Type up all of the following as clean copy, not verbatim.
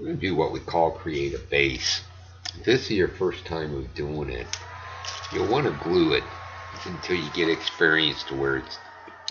We're going to do what we call create a base. If this is your first time of doing it, you'll want to glue it until you get experience to where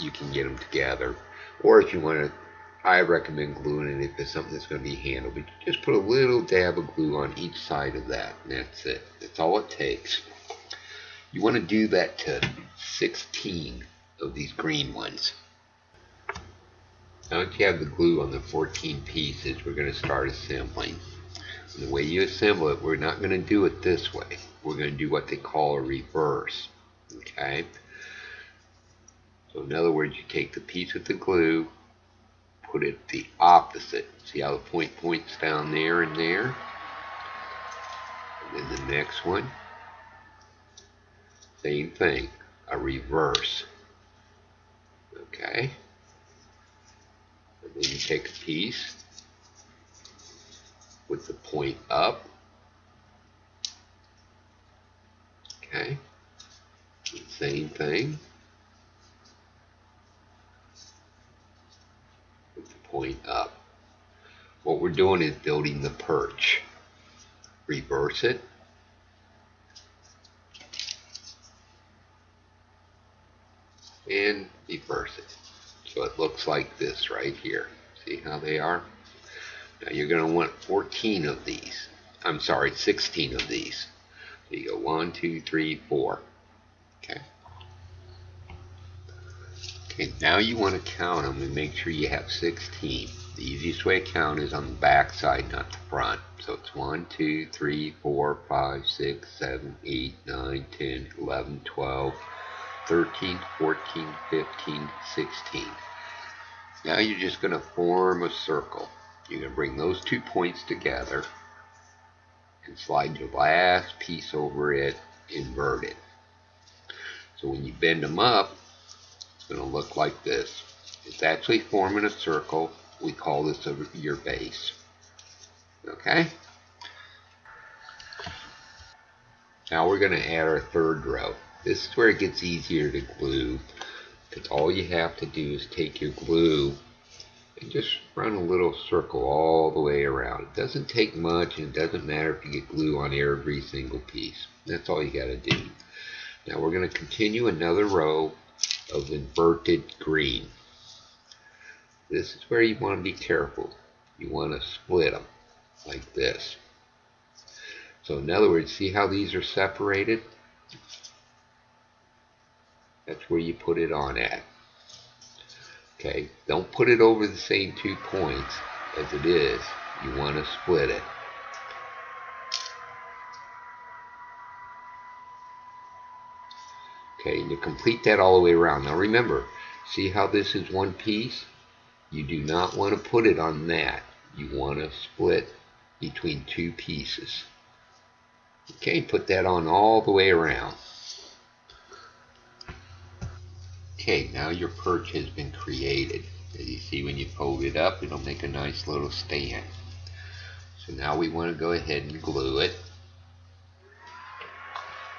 you can get them together. Or if you want to, I recommend gluing it if it's something that's going to be handled. But just put a little dab of glue on each side of that, and that's it. That's all it takes. You want to do that to 16 of these green ones. Now that you have the glue on the 14 pieces, we're going to start assembling. And the way you assemble it, we're not going to do it this way. We're going to do what they call a reverse. Okay? So in other words, you take the piece with the glue, put it the opposite. See how the point points down there and there? And then the next one, same thing, a reverse. Okay? And then you take a piece with the point up. Okay? Same thing. With the point up. What we're doing is building the perch. Reverse it. And reverse it. So it looks like this right here. See how they are? Now you're going to want 14 of these. I'm sorry, 16 of these. So you go 1, 2, 3, 4. Okay. Okay, now you want to count them and make sure you have 16. The easiest way to count is on the back side, not the front. So it's 1, 2, 3, 4, 5, 6, 7, 8, 9, 10, 11, 12, 13, 14, 15, 16. Now you're just going to form a circle. You're going to bring those 2 points together and slide your last piece over it inverted. So when you bend them up, it's going to look like this. It's actually forming a circle. We call this your base. Okay? Now we're going to add our third row. This is where it gets easier to glue, because all you have to do is take your glue and just run a little circle all the way around. It doesn't take much, and it doesn't matter if you get glue on every single piece. That's all you got to do. Now we're going to continue another row of inverted green. This is where you want to be careful. You want to split them like this. So in other words, see how these are separated? That's where you put it on at. Okay, don't put it over the same 2 points as it is. You want to split it. Okay, and you complete that all the way around. Now remember, see how this is one piece? You do not want to put it on that. You want to split between 2 pieces. Okay, put that on all the way around. Okay, now your perch has been created. As you see, when you fold it up, it'll make a nice little stand. So now we want to go ahead and glue it.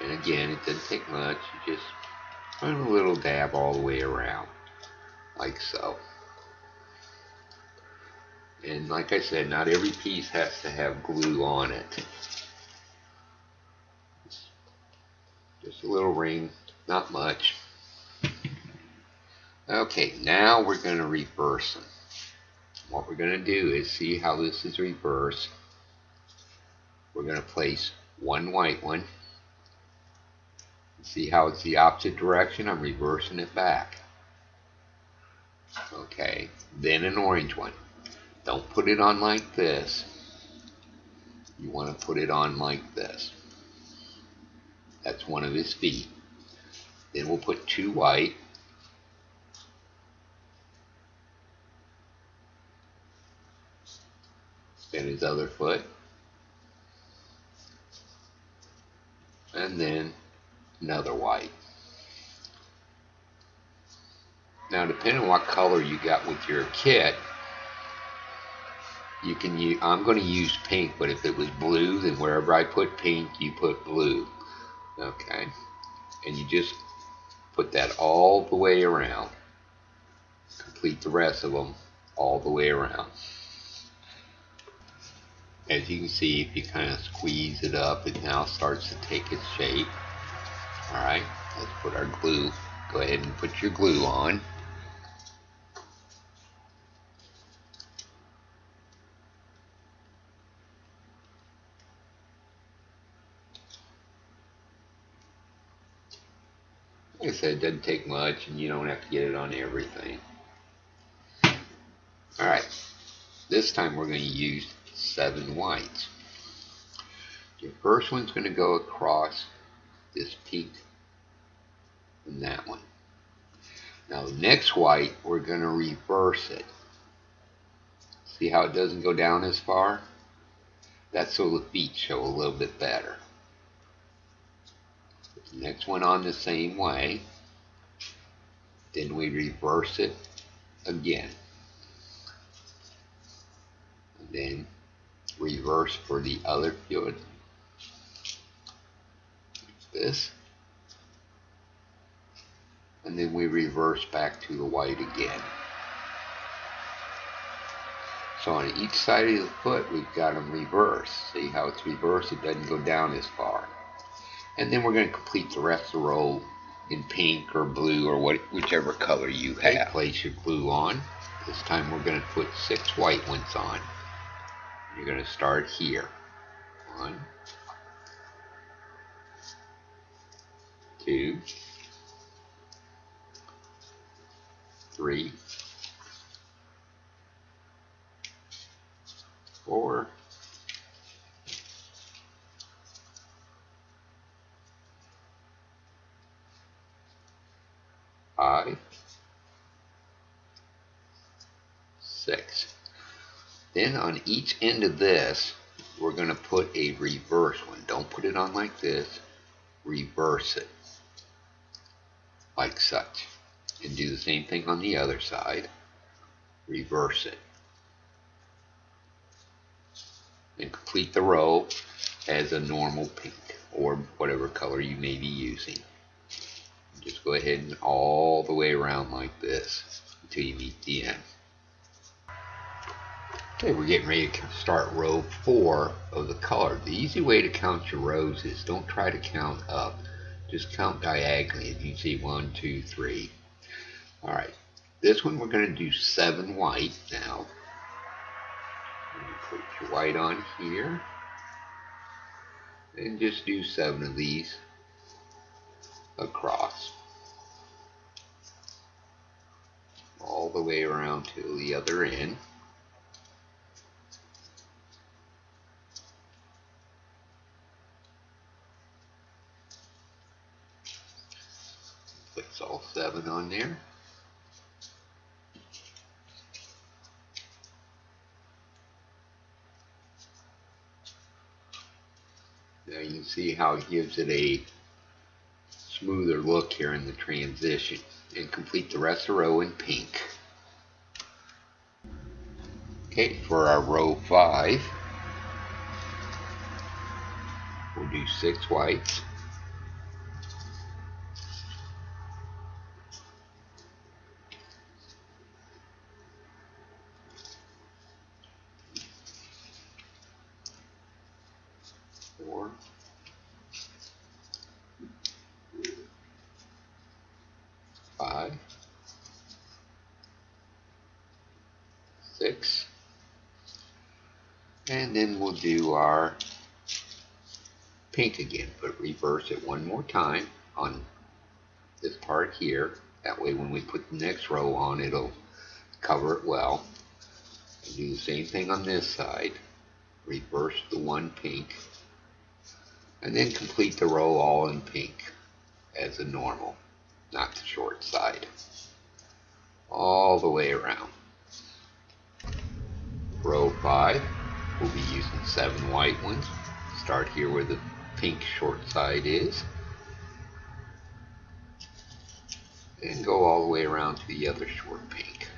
And again, it doesn't take much. You just run a little dab all the way around, like so. And like I said, not every piece has to have glue on it. Just a little ring, not much. Okay, now we're going to reverse them. What we're going to do is, see how this is reversed. We're going to place one white one. See how it's the opposite direction? I'm reversing it back. Okay, then an orange one. Don't put it on like this. You want to put it on like this. That's one of his feet. Then we'll put 2 white. Then his other foot. And then another white. Now depending on what color you got with your kit, you can use, I'm going to use pink, but if it was blue, then wherever I put pink, you put blue. Okay, and you just put that all the way around. Complete the rest of them all the way around. As you can see, if you kind of squeeze it up, it now starts to take its shape. Alright, let's put our glue. Go ahead and put your glue on. Like I said, it doesn't take much and you don't have to get it on everything. Alright, this time we're going to use 7 whites. Your first one's going to go across this peak and that one. Now the next white, we're going to reverse it. See how it doesn't go down as far? That's so the feet show a little bit better. Put the next one on the same way. Then we reverse it again. And then reverse for the other foot. This. And then we reverse back to the white again. So on each side of the foot, we've got them reversed. See how it's reversed? It doesn't go down as far. And then we're going to complete the rest of the row in pink or blue or whichever color you have. Okay, place your glue on. This time we're going to put 6 white ones on. You're going to start here. 1, 2, 3, 4, 5, 6. Then on each end of this, we're going to put a reverse one. Don't put it on like this. Reverse it like such. And do the same thing on the other side. Reverse it. And complete the row as a normal pink or whatever color you may be using. Just go ahead and all the way around like this until you meet the end. Okay, we're getting ready to start row 4 of the color. The easy way to count your rows is don't try to count up. Just count diagonally. If you see 1, 2, 3. Alright, this one we're going to do 7 white now. Put your white on here. And just do 7 of these across. All the way around to the other end. Place all 7 on there. Now you can see how it gives it a smoother look here in the transition. And complete the rest of the row in pink. Okay, for our row 5, we'll do 6 whites. Four, 5, 6, and then we'll do our pink again, but reverse it one more time on this part here. That way when we put the next row on, it'll cover it well. And do the same thing on this side. Reverse the one pink, and then complete the row all in pink as a normal, not the short side. All the way around. Row 5, we'll be using 7 white ones. Start here where the pink short side is. And go all the way around to the other short pink.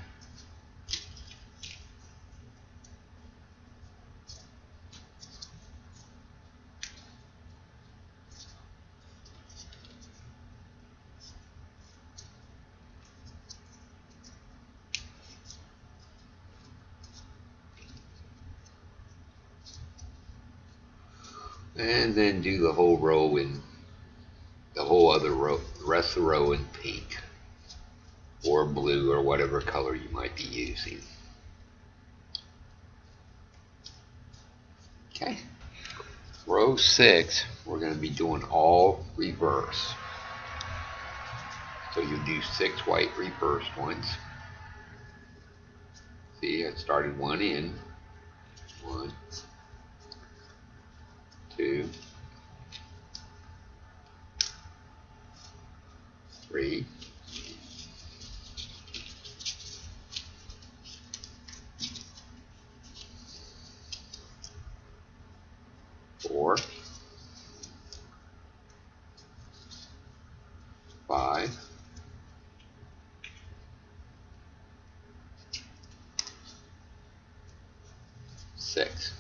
And then do the whole row in the whole other row, the rest of the row in pink or blue or whatever color you might be using. Okay. Row 6, we're going to be doing all reverse. So you do 6 white reversed ones. See, I started one in. 1, 2, 3, 4, 5, 6.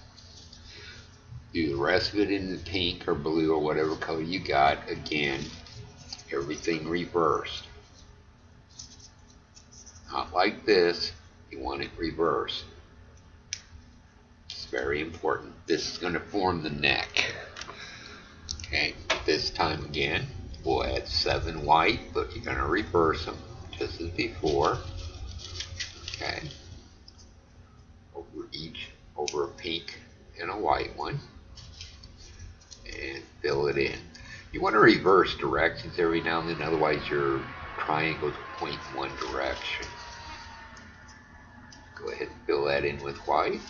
Do the rest of it in the pink or blue or whatever color you got. Again, everything reversed. Not like this. You want it reversed. It's very important. This is going to form the neck. Okay, this time again, we'll add 7 white, but you're going to reverse them just as before. Okay, over a pink and a white one. And fill it in. You want to reverse directions every now and then, otherwise your triangles point in one direction. Go ahead and fill that in with white.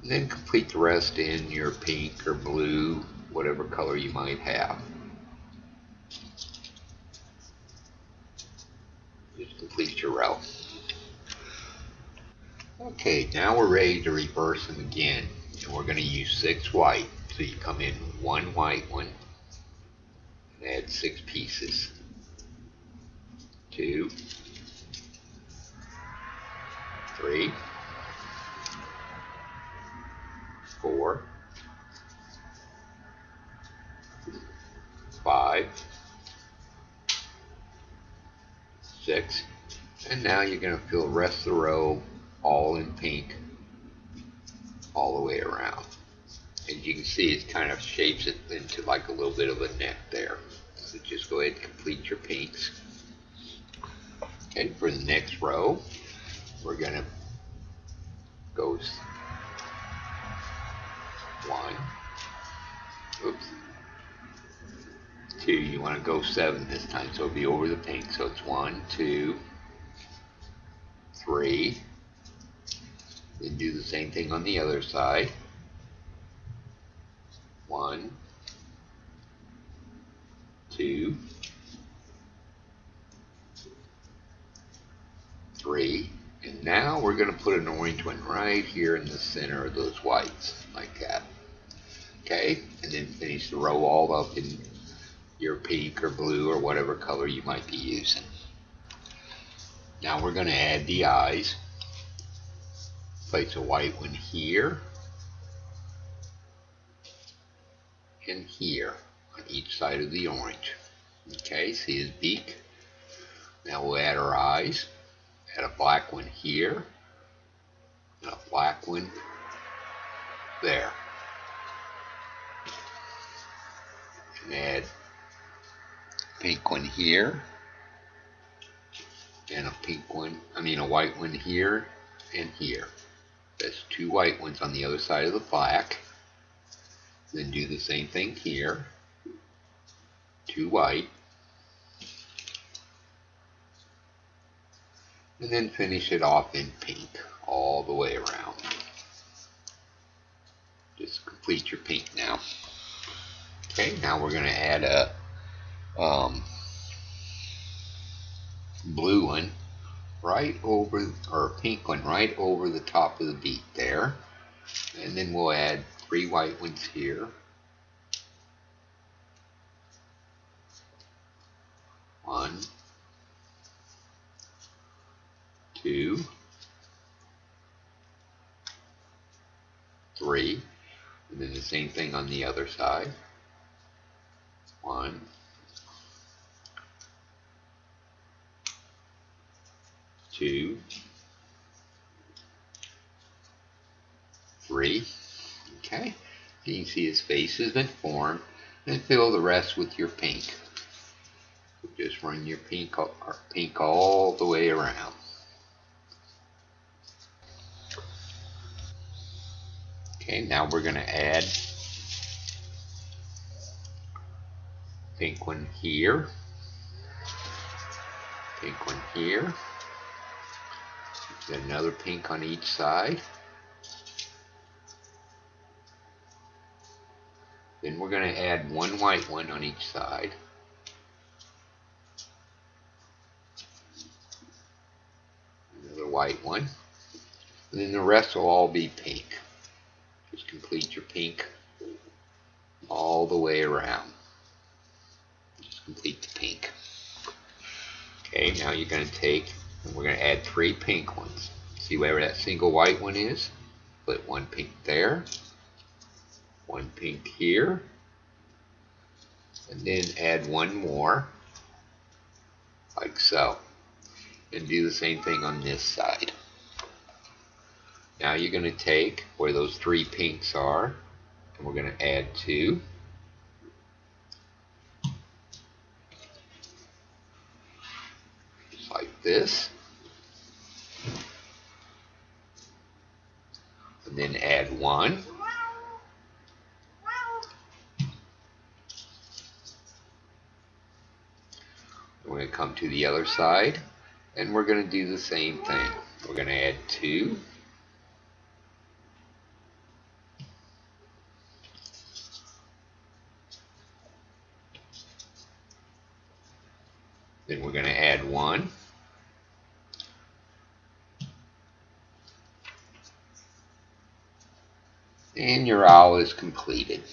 And then complete the rest in your pink or blue, whatever color you might have. Just complete your row. Okay, now we're ready to reverse them again. And we're going to use 6 white. So you come in with 1 white one and add 6 pieces. 2, 3, 4, 5, 6, and now you're going to fill the rest of the row all in pink all the way around. As you can see, it kind of shapes it into like a little bit of a neck there. So just go ahead and complete your pinks. Okay, for the next row, we're going to go 1, oops, 2, you want to go 7 this time, so it'll be over the pink. So it's 1, 2, 3, then do the same thing on the other side. 1, 2, 3, and now we're going to put an orange one right here in the center of those whites, like that. Okay, and then finish the row all up in your pink or blue or whatever color you might be using. Now we're going to add the eyes. Place a white one here and here on each side of the orange. Okay, see his beak? Now we'll add our eyes. Add a black one here and a black one there. And add a pink one here and a white one here and here. That's 2 white ones on the other side of the black. Then do the same thing here. 2 white. And then finish it off in pink all the way around. Just complete your pink now. Okay, now we're going to add a blue one right over, or a pink one right over the top of the beak there. And then we'll add 3 white ones here. 1, 2, 3, and then the same thing on the other side. 1, 2, 3. Okay, you can see his face has been formed, and fill the rest with your pink. So just run your pink all the way around. Okay, now we're going to add pink one here, pink one here, then another pink on each side. Then we're going to add one white one on each side. Another white one. And then the rest will all be pink. Just complete your pink all the way around. Just complete the pink. Okay, now you're going to take, and we're going to add 3 pink ones. See where that single white one is? Put one pink there, one pink here, and then add one more, like so. And do the same thing on this side. Now you're going to take where those 3 pinks are, and we're going to add 2. Just like this. And then add 1. We're going to come to the other side, and we're going to do the same thing. We're going to add 2. Then we're going to add 1. And your owl is completed.